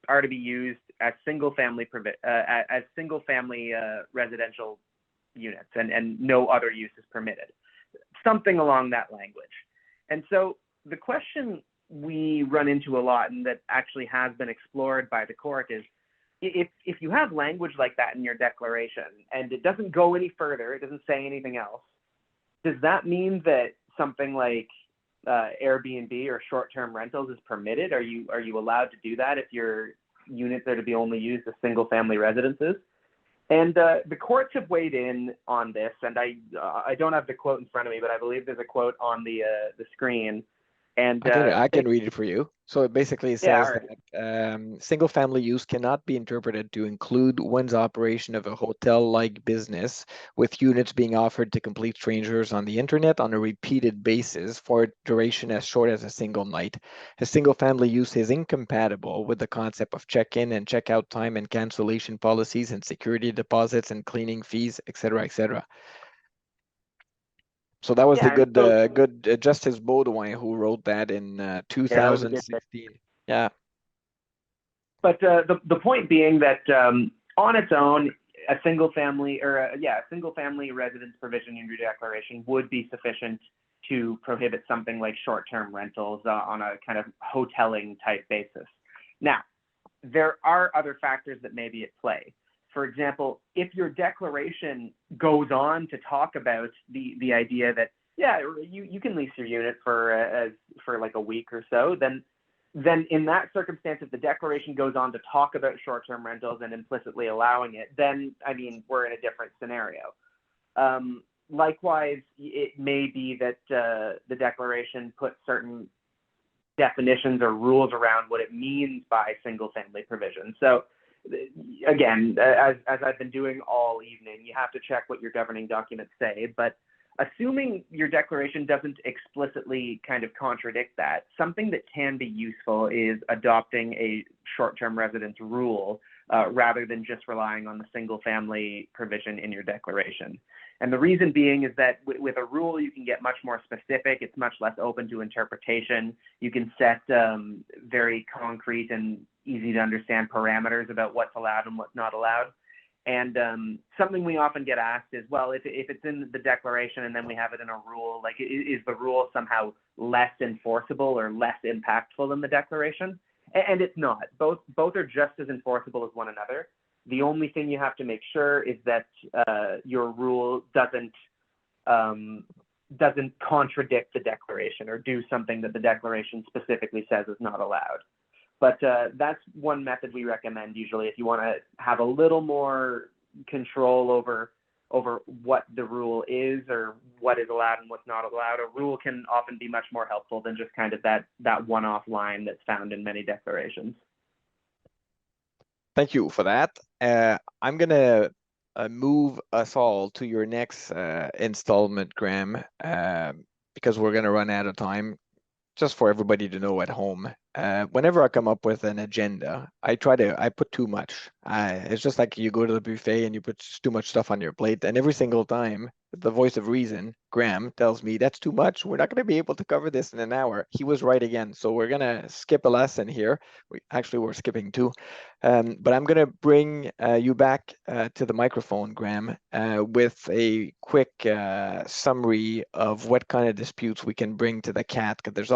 are to be used as single family residential units and no other use is permitted. Something along that language. And so the question we run into a lot and that actually has been explored by the court is, if you have language like that in your declaration and it doesn't go any further, it doesn't say anything else, does that mean that something like Airbnb or short-term rentals is permitted? Are you allowed to do that if your units are to be only used as single-family residences? And the courts have weighed in on this, and I don't have the quote in front of me, but I believe there's a quote on the screen. And I can read it for you. So it basically says right. that single family use cannot be interpreted to include one's operation of a hotel-like business with units being offered to complete strangers on the internet on a repeated basis for a duration as short as a single night. A single family use is incompatible with the concept of check-in and check-out time and cancellation policies and security deposits and cleaning fees, etc., etc. So that was the good Justice Baudouin who wrote that in 2016. Yeah. But the point being that on its own, a single family residence provision in your declaration would be sufficient to prohibit something like short-term rentals on a kind of hoteling type basis. Now, there are other factors that may be at play. For example, if your declaration goes on to talk about the idea that, yeah, you can lease your unit for like a week or so, then in that circumstance, if the declaration goes on to talk about short-term rentals and implicitly allowing it, then, I mean, we're in a different scenario. Likewise, it may be that the declaration puts certain definitions or rules around what it means by single-family provision. So, again, as I've been doing all evening, you have to check what your governing documents say, but assuming your declaration doesn't explicitly kind of contradict that, something that can be useful is adopting a short-term residence rule rather than just relying on the single-family provision in your declaration. And the reason being is that with a rule, you can get much more specific. It's much less open to interpretation. You can set very concrete and easy to understand parameters about what's allowed and what's not allowed. And something we often get asked is, well, if it's in the declaration and then we have it in a rule, like is the rule somehow less enforceable or less impactful than the declaration? And it's not. Both are just as enforceable as one another. The only thing you have to make sure is that your rule doesn't contradict the declaration or do something that the declaration specifically says is not allowed. But that's one method we recommend usually if you want to have a little more control over what the rule is or what is allowed and what's not allowed. A rule can often be much more helpful than just kind of that one-off line that's found in many declarations. Thank you for that. I'm gonna move us all to your next installment, Graham, because we're going to run out of time. Just for everybody to know at home, whenever I come up with an agenda, I put too much. It's just like you go to the buffet and you put too much stuff on your plate, and every single time, the voice of reason, Graham, tells me that's too much. We're not going to be able to cover this in an hour. He was right again. So we're going to skip a lesson here. We're skipping two. But I'm going to bring you back to the microphone, Graham, with a quick summary of what kind of disputes we can bring to the CAT. Because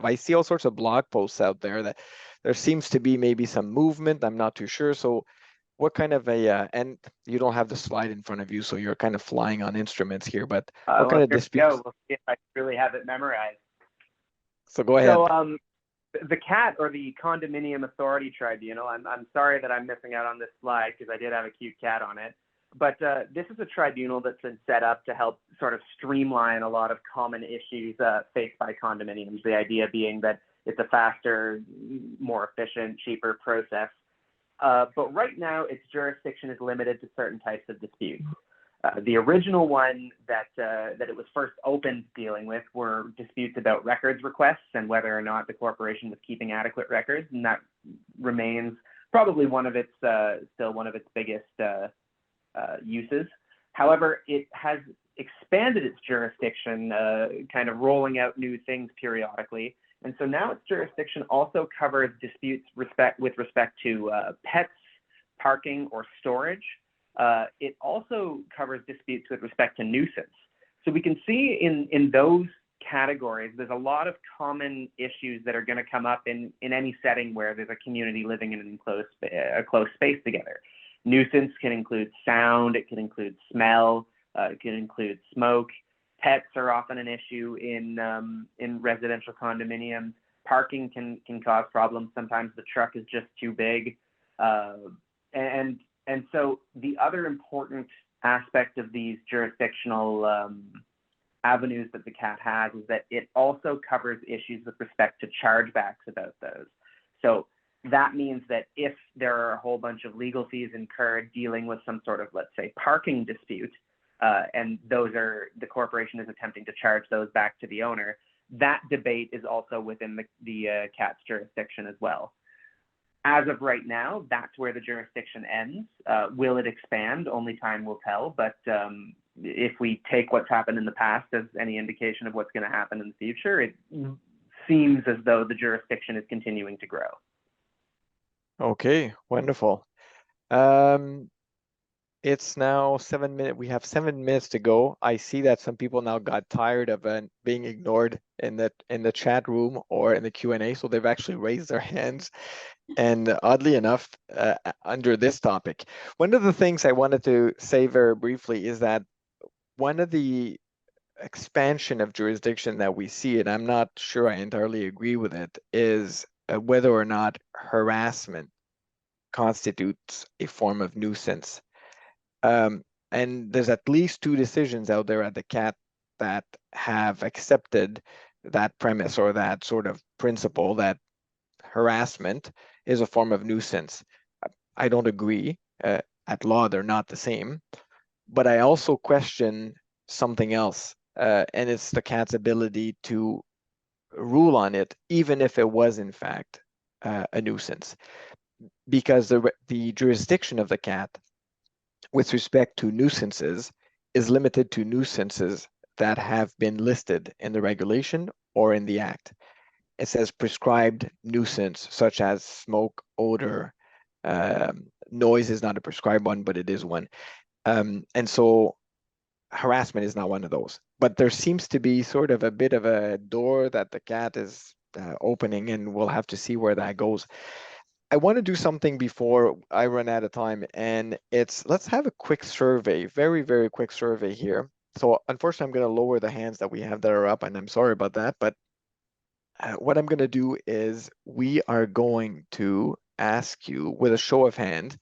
I see all sorts of blog posts out there that there seems to be maybe some movement. I'm not too sure. So what kind of and you don't have the slide in front of you, so you're kind of flying on instruments here, but what kind of disputes? We'll see if I really have it memorized. So go ahead. So the CAT, or the Condominium Authority Tribunal, I'm sorry that I'm missing out on this slide because I did have a cute cat on it, but this is a tribunal that's been set up to help sort of streamline a lot of common issues faced by condominiums, the idea being that it's a faster, more efficient, cheaper process. But right now, its jurisdiction is limited to certain types of disputes. The original one that it was first opened dealing with were disputes about records requests and whether or not the corporation was keeping adequate records, and that remains probably still one of its biggest uses. However, it has expanded its jurisdiction, kind of rolling out new things periodically. And so now its jurisdiction also covers disputes with respect to pets, parking, or storage. It also covers disputes with respect to nuisance. So we can see in those categories, there's a lot of common issues that are going to come up in any setting where there's a community living in a close space together. Nuisance can include sound, it can include smell, it can include smoke. Pets are often an issue in residential condominiums. Parking can cause problems. Sometimes the truck is just too big. And so the other important aspect of these jurisdictional avenues that the CAT has is that it also covers issues with respect to chargebacks about those. So that means that if there are a whole bunch of legal fees incurred dealing with some sort of, let's say, parking dispute, and the corporation is attempting to charge those back to the owner, that debate is also within the CAT's jurisdiction as well. As of right now, that's where the jurisdiction ends. Will it expand? Only time will tell. But if we take what's happened in the past as any indication of what's going to happen in the future, it seems as though the jurisdiction is continuing to grow. Okay, wonderful. It's now 7 minutes. We have 7 minutes to go. I see that some people now got tired of being ignored in the chat room or in the Q&A, so they've actually raised their hands. And oddly enough, under this topic, one of the things I wanted to say very briefly is that one of the expansion of jurisdiction that we see, and I'm not sure I entirely agree with it, is whether or not harassment constitutes a form of nuisance. And there's at least 2 decisions out there at the CAT that have accepted that premise or that sort of principle that harassment is a form of nuisance. I don't agree. At law, they're not the same. But I also question something else, and it's the CAT's ability to rule on it, even if it was in fact a nuisance, because the jurisdiction of the CAT with respect to nuisances is limited to nuisances that have been listed in the regulation or in the Act. It says prescribed nuisance, such as smoke, odor. Noise is not a prescribed one, but it is one. And so harassment is not one of those. But there seems to be sort of a bit of a door that the CAT is opening, and we'll have to see where that goes. I want to do something before I run out of time, and let's have a quick survey, very, very quick survey here. So unfortunately, I'm going to lower the hands that we have that are up, and I'm sorry about that, but what I'm going to do is we are going to ask you with a show of hands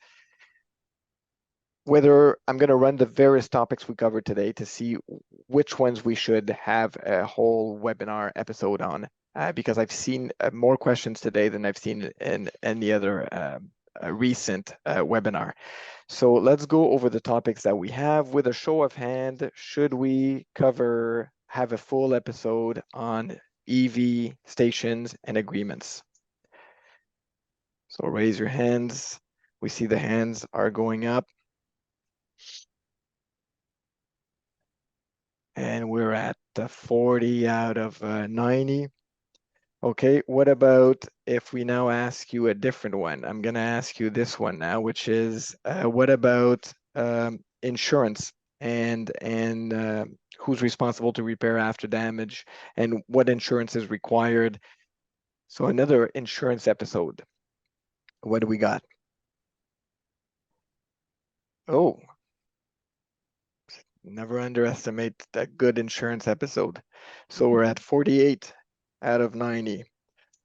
whether I'm going to run the various topics we covered today to see which ones we should have a whole webinar episode on, because I've seen more questions today than I've seen in any other recent webinar. So let's go over the topics that we have with a show of hand. Should we have a full episode on EV stations and agreements? So raise your hands. We see the hands are going up. And we're at 40 out of 90. Okay, what about if we now ask you a different one? I'm going to ask you this one now, which is what about insurance and who's responsible to repair after damage and what insurance is required? So another insurance episode. What do we got? Oh, never underestimate that good insurance episode. So we're at 48 out of 90.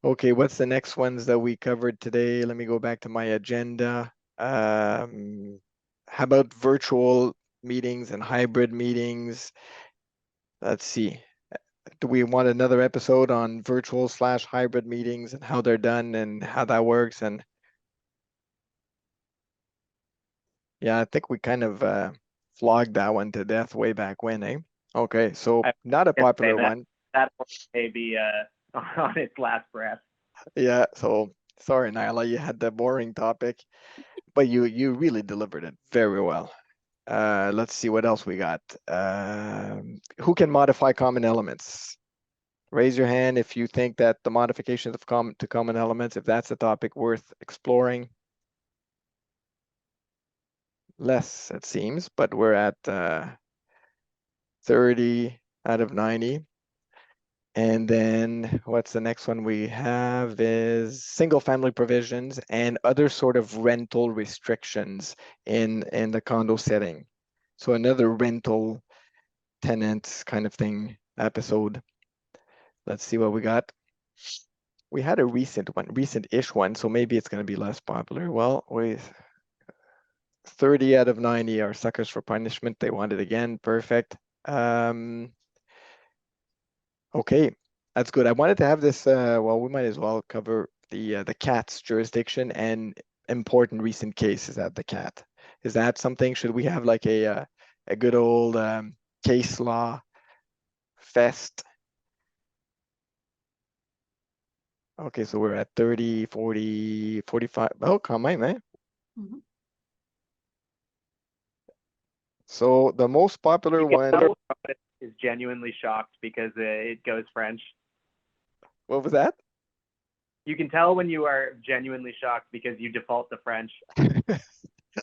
Okay, what's the next ones that we covered today? Let me go back to my agenda. How about virtual meetings and hybrid meetings? Let's see. Do we want another episode on virtual/hybrid meetings and how they're done and how that works? And yeah, I think we kind of flogged that one to death way back when, eh? Okay, so not a popular one. That may be on its last breath. Yeah, so sorry, Nyla, you had the boring topic, but you really delivered it very well. Let's see what else we got. Who can modify common elements? Raise your hand if you think that the modifications of common elements, if that's a topic worth exploring. Less, it seems, but we're at 30 out of 90. And then what's the next one we have is single family provisions and other sort of rental restrictions in the condo setting. So another rental tenant kind of thing episode. Let's see what we got. We had a recent-ish one, so maybe it's going to be less popular. Well, with 30 out of 90 are suckers for punishment. They want it again. Perfect. Okay, that's good. I wanted to have this, well, we might as well cover the CAT's jurisdiction and important recent cases at the CAT. Is that something, should we have like a good old case law fest? Okay, so we're at 30, 40, 45. Oh, come on, man. Mhm. So the most popular one, Is genuinely shocked because it goes French. what was that? You can tell when you are genuinely shocked because you default to French.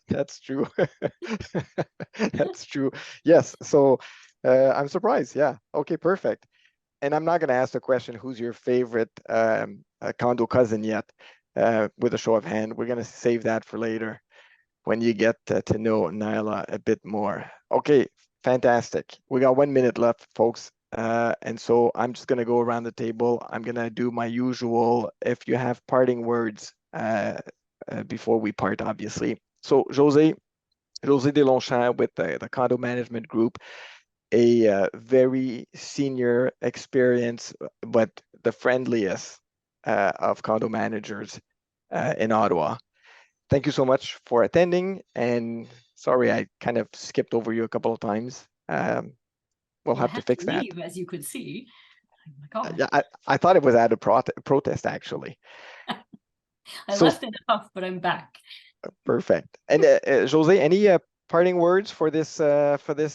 That's true. That's true. Yes. So I'm surprised. Yeah. Okay, perfect. And I'm not going to ask the question, who's your favorite condo cousin yet, with a show of hand. We're going to save that for later when you get to know Nyla a bit more. Okay, fantastic. We got 1 minute left, folks. And so I'm just going to go around the table. I'm going to do my usual, if you have parting words before we part, obviously. So José Deslongchamps with the Condo Management Group, a very senior experience, but the friendliest of condo managers in Ottawa. Thank you so much for attending. And sorry, I kind of skipped over you a couple of times. We'll I have to had fix that. leave, as you could see. Oh my God. Yeah, I thought it was out of protest, actually. I So- left it off, but I'm back. Perfect. And José, any parting words for this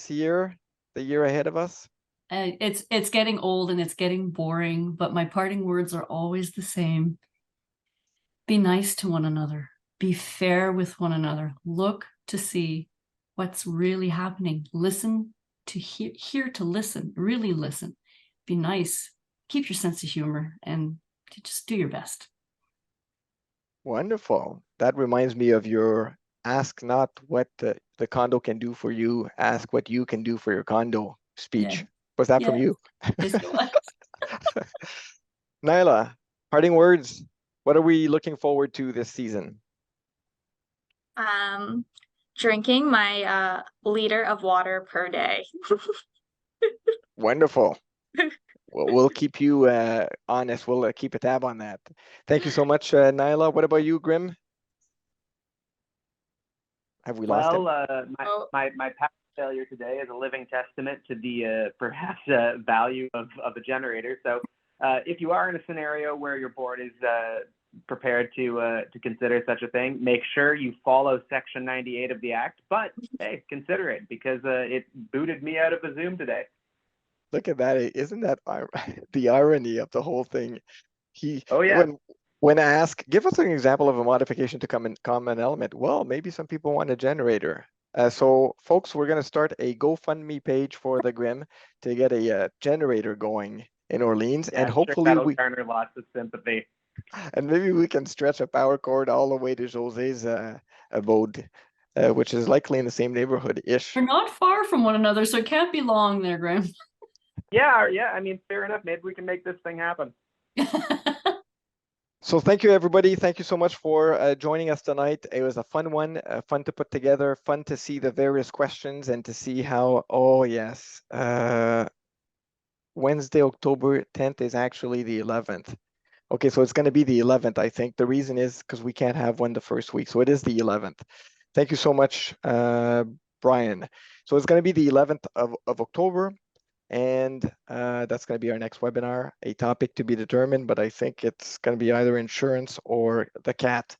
year, the year ahead of us? It's getting old and it's getting boring, but my parting words are always the same. Be nice to one another. Be fair with one another. Look to see what's really happening. Listen to hear to listen. Really listen. Be nice. Keep your sense of humor and just do your best. Wonderful. That reminds me of your ask not what the condo can do for you, ask what you can do for your condo speech. Yeah. Was that from Yeah. you? Yes, it was. Nyla, parting words. What are we looking forward to this season? Drinking my liter of water per day. Wonderful. We'll keep you honest. We'll keep a tab on that. Thank you so much, Nyla. What about you, Grim? Have we lost him? Well, Oh. my past failure today is a living testament to the perhaps value of a generator. So if you are in a scenario where your board is prepared to consider such a thing, make sure you follow Section 98 of the Act. But hey, consider it, because it booted me out of a Zoom today. Look at that. Isn't that the irony of the whole thing? Oh, yeah. When asked, give us an example of a modification to common element. Well, maybe some people want a generator. So folks, we're going to start a GoFundMe page for the Grim to get a generator going in Orleans, Yeah, and I'm sure hopefully that'll garner lots of sympathy. and maybe we can stretch a power cord all the way to Jose's abode, which is likely in the same neighborhood-ish. We're not far from one another, so it can't be long there, Graham. Yeah, I mean, fair enough. Maybe we can make this thing happen. So thank you, everybody. Thank you so much for joining us tonight. It was a fun one, fun to put together, fun to see the various questions and to see how, oh yes, Wednesday, October 10th is actually the 11th. Okay, so it's going to be the 11th, I think. The reason is because we can't have one the first week. So it is the 11th. Thank you so much, Brian. So it's going to be the 11th of October. And that's going to be our next webinar, a topic to be determined, but I think it's going to be either insurance or the cat.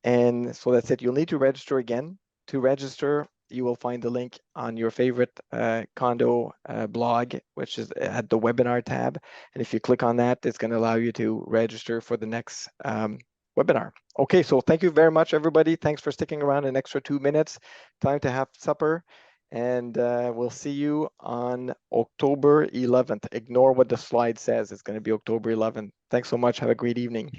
And so that's it. You'll need to register again. To register, you will find the link on your favorite condo blog, which is at the webinar tab. And if you click on that, it's going to allow you to register for the next webinar. Okay, so thank you very much, everybody. Thanks for sticking around an extra 2 minutes. Time to have supper. And we'll see you on October 11th. Ignore what the slide says. It's going to be October 11th. Thanks so much. Have a great evening.